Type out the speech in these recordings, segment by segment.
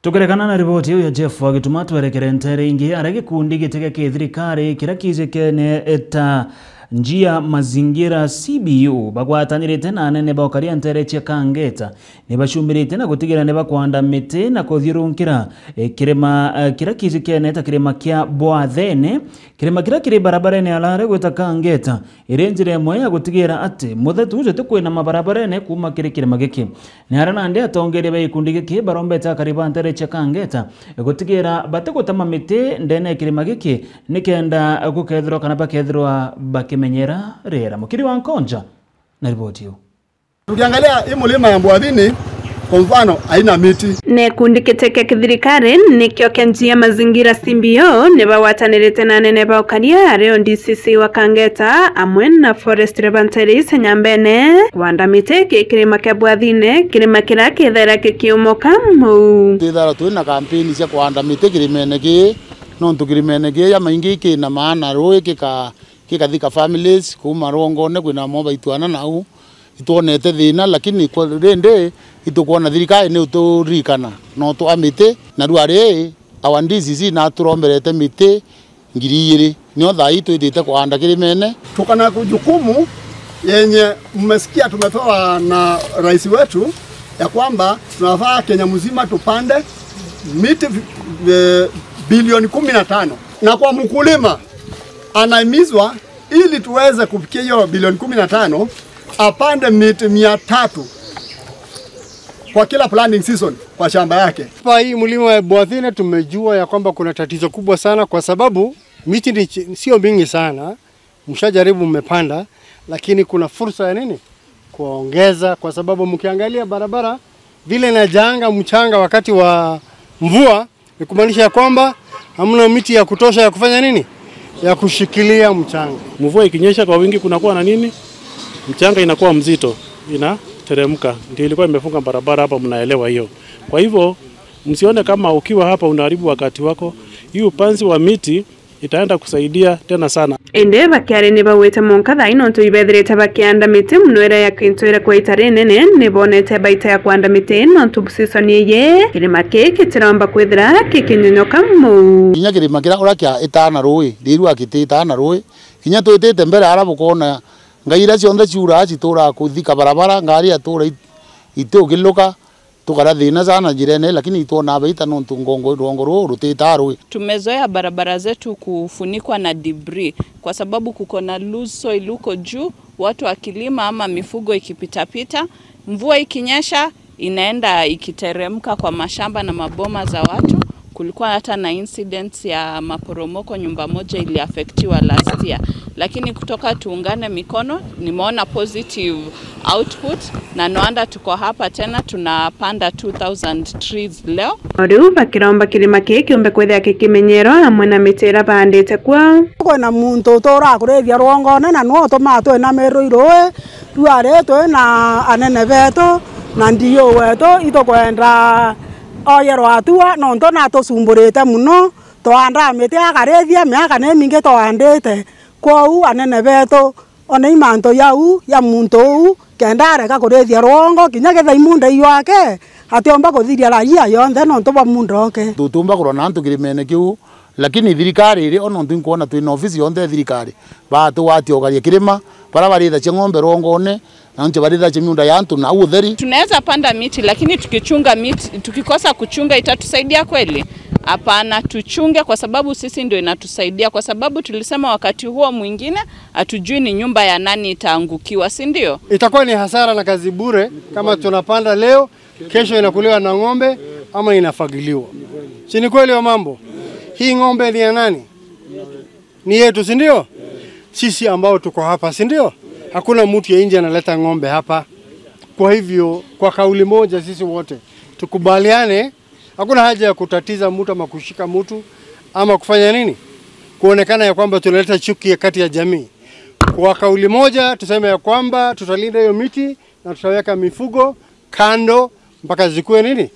Tukerekana na ripoti hiyo ya Jeff Wagituma twerekere ntere ingi arage kundi gitege kithirikari kirakizekene eta njia mazingira CBU bagwatanirite na anene baukaria ntere cia Kangeta nibashumirite na gutigira ne bakwanda miti na kuthirunkira kirema kirakizekene eta kirema kia Bwathene kirema kiri barabarene alare gwita Kangeta irenjire emwe ya gutigira ati muthetu uje tukwina mabarabarene kuma kirema giki ni arana ndi atongerie be ikundi giki barombeta kariba ntere cia Kangeta gutigira bategutama miti ndene kirema giki nikenda gukethirwa kana bakethirwa bakimenyera rera mukiri wa Nkonja na ripoti hiyo. Tukiangalia hii mlima ya Bwathene kwa mfano haina miti. Ne kundi kiteke kithirikari nikyo kenjia mazingira CBU ne bawatanirite na nene baukaria areo DCC wa Kangeta amwe na Forest Revanteris nyambene kwanda miti kirima kia Bwathene kirima kira kithera kikiumoka mu thithara twina kampeni cia kwanda miti kirimene ki no tukirimene ki ya maingi ki na maana roi kikathika families kuma rongone kwina mo baitwana nau itonete thina lakini kwa rende itukuona thirikari ni uturikana no twa miti na ruare awandizi na turomberete miti ngiri igiri nyo thai twithite kwanda kirimene tukana kujukumu yenye mmesikia tumetoa na rais wetu ya kwamba tunafaa Kenya mzima tupande miti bilioni 15 na kwa mkulima anaimizwa ili tuweze kufikia hiyo bilioni 15 apande miti 300 kwa kila planting season kwa shamba yake. Hapa hii mlima wa Bwathene tumejua ya kwamba kuna tatizo kubwa sana kwa sababu miti sio mingi sana, mshajaribu mmepanda, lakini kuna fursa ya nini? Kuongeza, kwa sababu mkiangalia barabara vile inajanga mchanga wakati wa mvua, ni kumaanisha ya kwamba hamna miti ya kutosha ya kufanya nini? Ya kushikilia mchanga. Mvua ikinyesha kwa wingi kunakuwa na nini? Mchanga inakuwa mzito, inateremka. Ndio ilikuwa imefunga barabara hapa, mnaelewa hiyo. Kwa hivyo msione kama ukiwa hapa unaharibu wakati wako. Hii upanzi wa miti itaenda kusaidia tena sana. Ende bakiare ne baweta monka thaino tuibethirite bakianda miti mnwera ya kintoira kwa itare nene ne bonete baita ya kwanda miti no tubusisoni ye kirima keke tiramba kwethira kikinyonyoka mu kinya kirima kira urakia itana roi ndiru akite itana roi kinya twitete mbere arabu kona ngaira cionthe ciura citura kuthika barabara ngari atura ite ukiluka tukara thina sana jirene lakini itona baita no ntungongo rongo rutita roi. Tumezoea barabara zetu kufunikwa na debris kwa sababu kuko na loose soil huko juu, watu wakilima ama mifugo ikipita mvua ikinyesha inaenda ikiteremka kwa mashamba na maboma za watu. Kulikuwa hata na incidents ya maporomoko, nyumba moja iliafektiwa last year. Lakini kutoka tuungane mikono nimeona positive output na noanda tuko hapa tena tunapanda 2000 trees leo. Riu bakiromba kirima kiki umbe kwethia kikimenyero amwe na mitira bandite kwa kwena muntu tora kurethia rwongone na no tomato na meroiroe ruare to na anene beto na ndio weto itokwenda oyero atua no ndo na to sumburite muno twanda miti akarethia miaka ne mingi twandite kwau anene beto ona imanto yau ya muntu kenda reka kurethia rwongo kinya getha imunda iwake atiomba kuthiria raia yonthe no ndo bamundoke tutumba kurona ntu kirimene kiu lakini thirikari ri ona ndu kuona twina ofisi yonthe thirikari batu watiogaria kirima para baritha cia ng'ombe rongone na nje baritha cia miunda ya ntu na utheri. Tunaweza panda miti lakini tukichunga miti tukikosa kuchunga itatusaidia kweli? Hapana, tuchunge kwa sababu sisi ndio inatusaidia, kwa sababu tulisema wakati huo mwingine hatujui ni nyumba ya nani itaangukiwa, si ndio? Itakuwa ni hasara na kazi bure kama tunapanda leo kesho inakuliwa na ng'ombe ama inafagiliwa. Si ni kweli wa mambo? Hii ng'ombe ni ya nani? Ni yetu, si ndio? Sisi ambao tuko hapa, si ndio? Hakuna mtu ya nje analeta ng'ombe hapa. Kwa hivyo kwa kauli moja sisi wote tukubaliane, hakuna haja ya kutatiza mtu ama kushika mtu ama kufanya nini? Kuonekana ya kwamba tunaleta chuki kati ya jamii. Kwa kauli moja tuseme ya kwamba tutalinda hiyo miti na tutaweka mifugo kando mpaka zikuwe nini?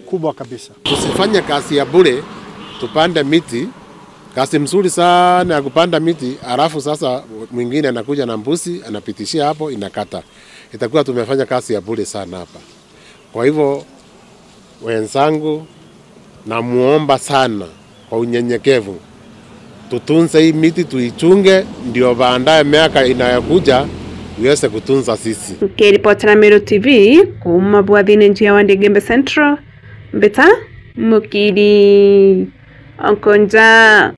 Kubwa kabisa. Tusifanye kazi ya bure, tupande miti. Kazi mzuri sana ya kupanda miti, alafu sasa mwingine anakuja na mbuzi anapitishia hapo inakata. Itakuwa tumefanya kazi ya bure sana hapa. Kwa hivyo wenzangu na muomba sana kwa unyenyekevu, tutunze hii miti, tuichunge, ndio baadaye miaka inayokuja iweze kutunza sisi. Kiripotera Meru TV kuma Bwathini njia wa Ndengembe Central, Mbita Mukiri Onkonja.